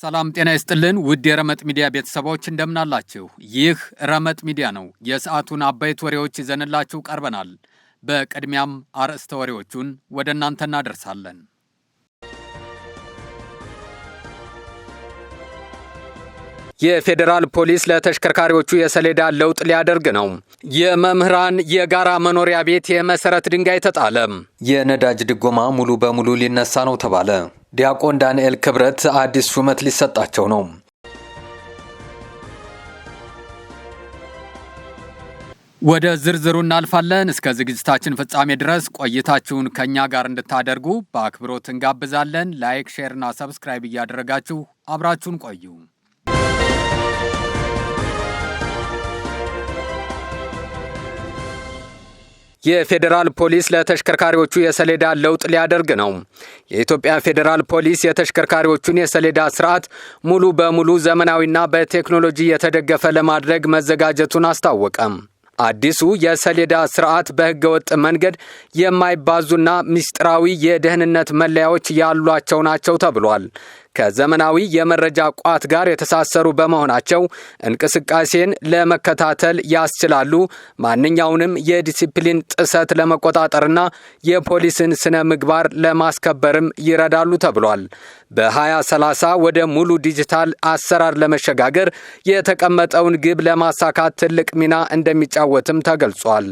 ሰላም ጤና ይስጥልን ውድ የረመጥ ሚዲያ ቤተሰቦች እንደምን አላችሁ? ይህ ረመጥ ሚዲያ ነው። የሰዓቱን አበይት ወሬዎች ይዘንላችሁ ቀርበናል። በቅድሚያም አርዕስተ ወሬዎቹን ወደ እናንተ እናደርሳለን። የፌዴራል ፖሊስ ለተሽከርካሪዎቹ የሰሌዳ ለውጥ ሊያደርግ ነው። የመምህራን የጋራ መኖሪያ ቤት የመሰረት ድንጋይ ተጣለ። የነዳጅ ድጎማ ሙሉ በሙሉ ሊነሳ ነው ተባለ። ዲያቆን ዳንኤል ክብረት አዲስ ሹመት ሊሰጣቸው ነው። ወደ ዝርዝሩ እናልፋለን። እስከ ዝግጅታችን ፍጻሜ ድረስ ቆይታችሁን ከኛ ጋር እንድታደርጉ በአክብሮት እንጋብዛለን። ላይክ፣ ሼር እና ሰብስክራይብ እያደረጋችሁ አብራችሁን ቆዩ። የፌዴራል ፖሊስ ለተሽከርካሪዎቹ የሰሌዳ ለውጥ ሊያደርግ ነው። የኢትዮጵያ ፌዴራል ፖሊስ የተሽከርካሪዎቹን የሰሌዳ ስርዓት ሙሉ በሙሉ ዘመናዊና በቴክኖሎጂ የተደገፈ ለማድረግ መዘጋጀቱን አስታወቀ። አዲሱ የሰሌዳ ስርዓት በህገወጥ መንገድ የማይባዙና ምስጢራዊ የደህንነት መለያዎች ያሏቸው ናቸው ተብሏል። ከዘመናዊ የመረጃ ቋት ጋር የተሳሰሩ በመሆናቸው እንቅስቃሴን ለመከታተል ያስችላሉ። ማንኛውንም የዲሲፕሊን ጥሰት ለመቆጣጠርና የፖሊስን ስነ ምግባር ለማስከበርም ይረዳሉ ተብሏል። በ2030 ወደ ሙሉ ዲጂታል አሰራር ለመሸጋገር የተቀመጠውን ግብ ለማሳካት ትልቅ ሚና እንደሚጫወትም ተገልጿል።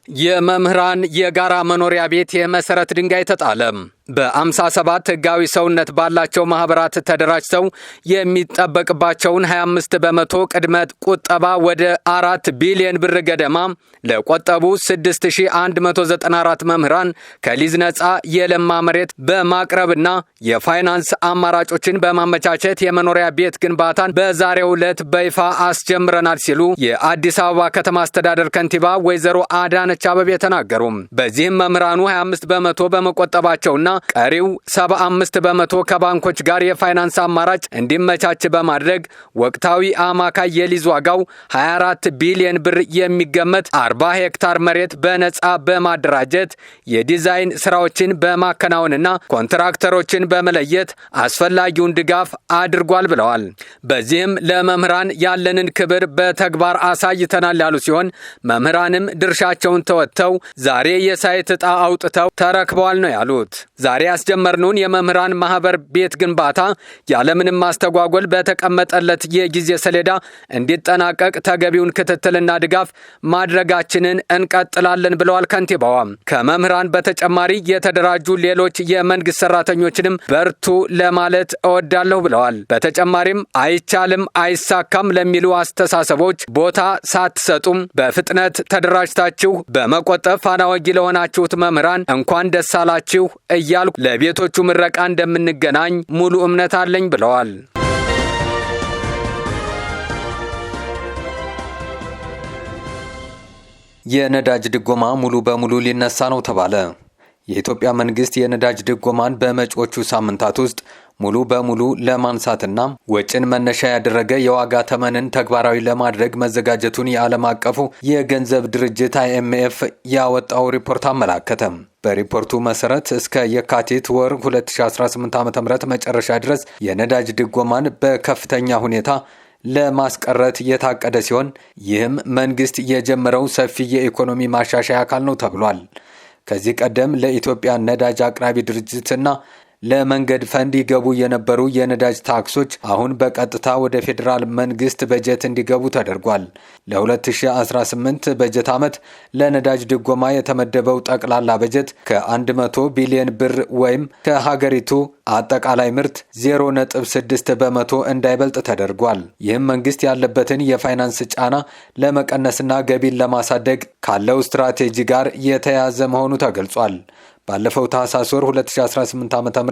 የመምህራን የጋራ መኖሪያ ቤት የመሰረት ድንጋይ ተጣለ። በ57 ህጋዊ ሰውነት ባላቸው ማህበራት ተደራጅተው የሚጠበቅባቸውን 25 በመቶ ቅድመ ቁጠባ ወደ 4 ቢሊዮን ብር ገደማ ለቆጠቡ 6194 መምህራን ከሊዝ ነጻ የለማ መሬት በማቅረብና የፋይናንስ አማራጮችን በማመቻቸት የመኖሪያ ቤት ግንባታን በዛሬው ዕለት በይፋ አስጀምረናል ሲሉ የአዲስ አበባ ከተማ አስተዳደር ከንቲባ ወይዘሮ አዳነች አቤቤ ተናገሩ። በዚህም መምህራኑ 25 በመቶ በመቆጠባቸውና ቀሪው 75 በመቶ ከባንኮች ጋር የፋይናንስ አማራጭ እንዲመቻች በማድረግ ወቅታዊ አማካይ የሊዝ ዋጋው 24 ቢሊዮን ብር የሚገመት 40 ሄክታር መሬት በነጻ በማደራጀት የዲዛይን ስራዎችን በማከናወንና ኮንትራክተሮችን በመለየት አስፈላጊውን ድጋፍ አድርጓል ብለዋል። በዚህም ለመምህራን ያለንን ክብር በተግባር አሳይተናል ያሉ ሲሆን መምህራንም ድርሻቸውን ተወጥተው ዛሬ የሳይት ዕጣ አውጥተው ተረክበዋል ነው ያሉት። ዛሬ ያስጀመርነውን የመምህራን ማህበር ቤት ግንባታ ያለምንም ማስተጓጎል በተቀመጠለት የጊዜ ሰሌዳ እንዲጠናቀቅ ተገቢውን ክትትልና ድጋፍ ማድረጋችንን እንቀጥላለን ብለዋል ከንቲባዋ። ከመምህራን በተጨማሪ የተደራጁ ሌሎች የመንግስት ሰራተኞችንም በርቱ ለማለት እወዳለሁ ብለዋል። በተጨማሪም አይቻልም አይሳካም ለሚሉ አስተሳሰቦች ቦታ ሳትሰጡም በፍጥነት ተደራጅታችሁ በመቆጠብ ፋና ወጊ ለሆናችሁት መምህራን እንኳን ደስ አላችሁ እያልኩ ለቤቶቹ ምረቃ እንደምንገናኝ ሙሉ እምነት አለኝ ብለዋል። የነዳጅ ድጎማ ሙሉ በሙሉ ሊነሳ ነው ተባለ። የኢትዮጵያ መንግስት የነዳጅ ድጎማን በመጪዎቹ ሳምንታት ውስጥ ሙሉ በሙሉ ለማንሳትና ወጪን መነሻ ያደረገ የዋጋ ተመንን ተግባራዊ ለማድረግ መዘጋጀቱን የዓለም አቀፉ የገንዘብ ድርጅት IMF ያወጣው ሪፖርት አመላከተ። በሪፖርቱ መሰረት እስከ የካቲት ወር 2018 ዓ.ም መጨረሻ ድረስ የነዳጅ ድጎማን በከፍተኛ ሁኔታ ለማስቀረት የታቀደ ሲሆን ይህም መንግስት የጀመረው ሰፊ የኢኮኖሚ ማሻሻያ አካል ነው ተብሏል። ከዚህ ቀደም ለኢትዮጵያ ነዳጅ አቅራቢ ድርጅትና ለመንገድ ፈንድ ይገቡ የነበሩ የነዳጅ ታክሶች አሁን በቀጥታ ወደ ፌዴራል መንግስት በጀት እንዲገቡ ተደርጓል። ለ2018 በጀት ዓመት ለነዳጅ ድጎማ የተመደበው ጠቅላላ በጀት ከ100 ቢሊዮን ብር ወይም ከሀገሪቱ አጠቃላይ ምርት 0.6 በመቶ እንዳይበልጥ ተደርጓል። ይህም መንግስት ያለበትን የፋይናንስ ጫና ለመቀነስና ገቢን ለማሳደግ ካለው ስትራቴጂ ጋር የተያያዘ መሆኑ ተገልጿል። ባለፈው ታህሳስ ወር 2018 ዓ.ም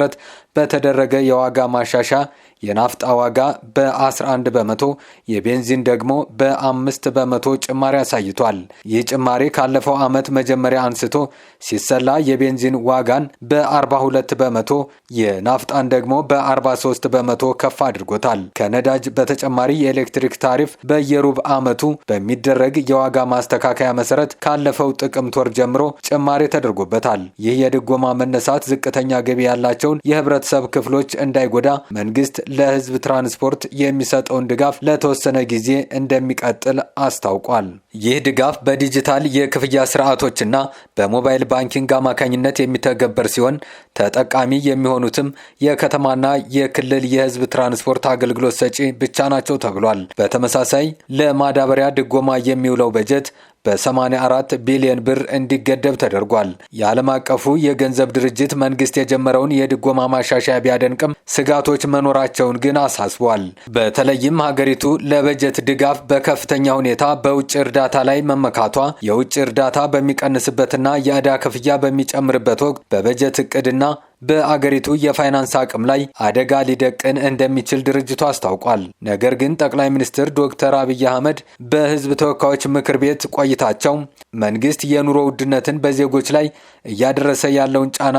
በተደረገ የዋጋ ማሻሻያ የናፍጣ ዋጋ በ11 በመቶ፣ የቤንዚን ደግሞ በ5 በመቶ ጭማሪ አሳይቷል። ይህ ጭማሪ ካለፈው ዓመት መጀመሪያ አንስቶ ሲሰላ የቤንዚን ዋጋን በ42 በመቶ፣ የናፍጣን ደግሞ በ43 በመቶ ከፍ አድርጎታል። ከነዳጅ በተጨማሪ የኤሌክትሪክ ታሪፍ በየሩብ ዓመቱ በሚደረግ የዋጋ ማስተካከያ መሰረት ካለፈው ጥቅምት ወር ጀምሮ ጭማሪ ተደርጎበታል። ይህ የድጎማ መነሳት ዝቅተኛ ገቢ ያላቸውን የህብረተሰብ ክፍሎች እንዳይጎዳ መንግስት ለህዝብ ትራንስፖርት የሚሰጠውን ድጋፍ ለተወሰነ ጊዜ እንደሚቀጥል አስታውቋል። ይህ ድጋፍ በዲጂታል የክፍያ ስርዓቶችና በሞባይል ባንኪንግ አማካኝነት የሚተገበር ሲሆን ተጠቃሚ የሚሆኑትም የከተማና የክልል የህዝብ ትራንስፖርት አገልግሎት ሰጪ ብቻ ናቸው ተብሏል። በተመሳሳይ ለማዳበሪያ ድጎማ የሚውለው በጀት በ84 ቢሊዮን ብር እንዲገደብ ተደርጓል። የዓለም አቀፉ የገንዘብ ድርጅት መንግስት የጀመረውን የድጎማ ማሻሻያ ቢያደንቅም ስጋቶች መኖራቸውን ግን አሳስቧል። በተለይም ሀገሪቱ ለበጀት ድጋፍ በከፍተኛ ሁኔታ በውጭ እርዳታ ላይ መመካቷ የውጭ እርዳታ በሚቀንስበትና የዕዳ ክፍያ በሚጨምርበት ወቅት በበጀት እቅድና በአገሪቱ የፋይናንስ አቅም ላይ አደጋ ሊደቅን እንደሚችል ድርጅቱ አስታውቋል። ነገር ግን ጠቅላይ ሚኒስትር ዶክተር አብይ አህመድ በህዝብ ተወካዮች ምክር ቤት ቆይታቸው መንግስት የኑሮ ውድነትን በዜጎች ላይ እያደረሰ ያለውን ጫና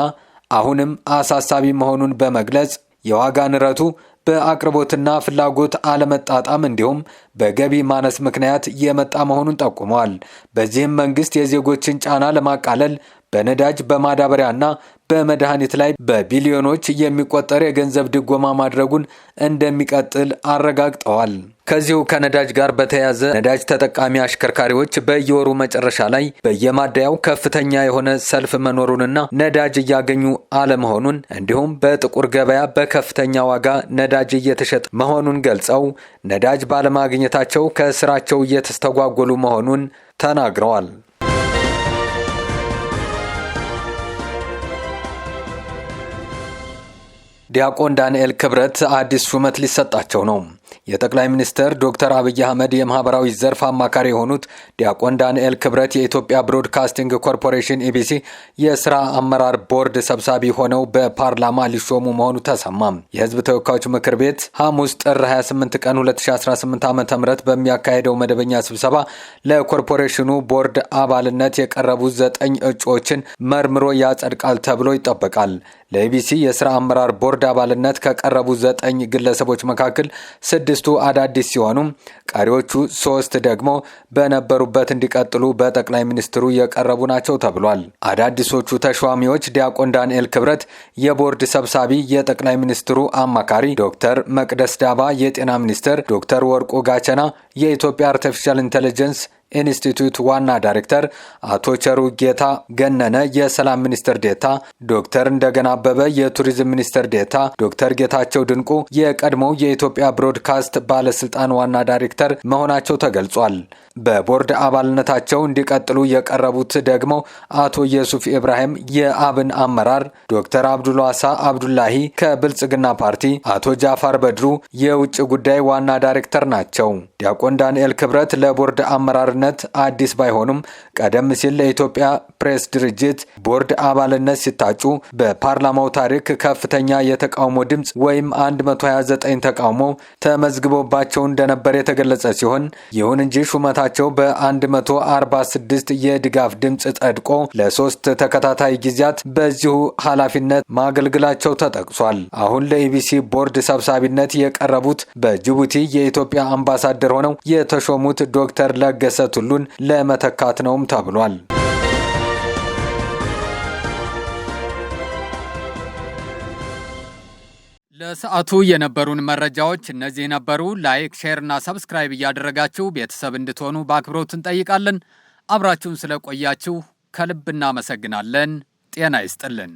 አሁንም አሳሳቢ መሆኑን በመግለጽ የዋጋ ንረቱ በአቅርቦትና ፍላጎት አለመጣጣም እንዲሁም በገቢ ማነስ ምክንያት የመጣ መሆኑን ጠቁመዋል። በዚህም መንግስት የዜጎችን ጫና ለማቃለል በነዳጅ በማዳበሪያና በመድኃኒት ላይ በቢሊዮኖች የሚቆጠር የገንዘብ ድጎማ ማድረጉን እንደሚቀጥል አረጋግጠዋል። ከዚሁ ከነዳጅ ጋር በተያያዘ ነዳጅ ተጠቃሚ አሽከርካሪዎች በየወሩ መጨረሻ ላይ በየማደያው ከፍተኛ የሆነ ሰልፍ መኖሩንና ነዳጅ እያገኙ አለመሆኑን እንዲሁም በጥቁር ገበያ በከፍተኛ ዋጋ ነዳጅ እየተሸጠ መሆኑን ገልጸው ነዳጅ ባለማግኘታቸው ከስራቸው እየተስተጓጎሉ መሆኑን ተናግረዋል። ዲያቆን ዳንኤል ክብረት አዲስ ሹመት ሊሰጣቸው ነው። የጠቅላይ ሚኒስትር ዶክተር አብይ አህመድ የማህበራዊ ዘርፍ አማካሪ የሆኑት ዲያቆን ዳንኤል ክብረት የኢትዮጵያ ብሮድካስቲንግ ኮርፖሬሽን ኢቢሲ የስራ አመራር ቦርድ ሰብሳቢ ሆነው በፓርላማ ሊሾሙ መሆኑ ተሰማም። የህዝብ ተወካዮች ምክር ቤት ሐሙስ ጥር 28 ቀን 2018 ዓ.ም በሚያካሄደው መደበኛ ስብሰባ ለኮርፖሬሽኑ ቦርድ አባልነት የቀረቡ 9 እጩዎችን መርምሮ ያጸድቃል ተብሎ ይጠበቃል። ለኢቢሲ የስራ አመራር ቦርድ አባልነት ከቀረቡ 9 ግለሰቦች መካከል 6ቱ አዳዲስ ሲሆኑ ቀሪዎቹ 3 ደግሞ በነበሩበት እንዲቀጥሉ በጠቅላይ ሚኒስትሩ የቀረቡ ናቸው ተብሏል። አዳዲሶቹ ተሿሚዎች ዲያቆን ዳንኤል ክብረት የቦርድ ሰብሳቢ፣ የጠቅላይ ሚኒስትሩ አማካሪ፣ ዶክተር መቅደስ ዳባ የጤና ሚኒስትር፣ ዶክተር ወርቁ ጋቸና የኢትዮጵያ አርቲፊሻል ኢንተለጀንስ ኢንስቲትዩት ዋና ዳይሬክተር፣ አቶ ቸሩ ጌታ ገነነ የሰላም ሚኒስትር ዴታ፣ ዶክተር እንደገና አበበ የቱሪዝም ሚኒስትር ዴታ፣ ዶክተር ጌታቸው ድንቁ የቀድሞው የኢትዮጵያ ብሮድካስት ባለስልጣን ዋና ዳይሬክተር መሆናቸው ተገልጿል። በቦርድ አባልነታቸው እንዲቀጥሉ የቀረቡት ደግሞ አቶ ኢየሱፍ ኢብራሂም የአብን አመራር፣ ዶክተር አብዱልዋሳ አብዱላሂ ከብልጽግና ፓርቲ፣ አቶ ጃፋር በድሩ የውጭ ጉዳይ ዋና ዳይሬክተር ናቸው። ዲያቆን ዳንኤል ክብረት ለቦርድ አመራርነት አዲስ ባይሆኑም ቀደም ሲል ለኢትዮጵያ ፕሬስ ድርጅት ቦርድ አባልነት ሲታጩ በፓርላማው ታሪክ ከፍተኛ የተቃውሞ ድምፅ ወይም 129 ተቃውሞ ተመዝግቦባቸው እንደነበር የተገለጸ ሲሆን ይሁን እንጂ ሹመታቸው በ146 የድጋፍ ድምፅ ጸድቆ ለ3 ተከታታይ ጊዜያት በዚሁ ኃላፊነት ማገልገላቸው ተጠቅሷል። አሁን ለኢቢሲ ቦርድ ሰብሳቢነት የቀረቡት በጅቡቲ የኢትዮጵያ አምባሳደር ሆነው የተሾሙት ዶክተር ለገሰ ቱሉን ለመተካት ነውም ተብሏል። ለሰዓቱ የነበሩን መረጃዎች እነዚህ ነበሩ። ላይክ፣ ሼር እና ሰብስክራይብ እያደረጋችሁ ቤተሰብ እንድትሆኑ በአክብሮት እንጠይቃለን። አብራችሁን ስለቆያችሁ ከልብ እናመሰግናለን። ጤና ይስጥልን።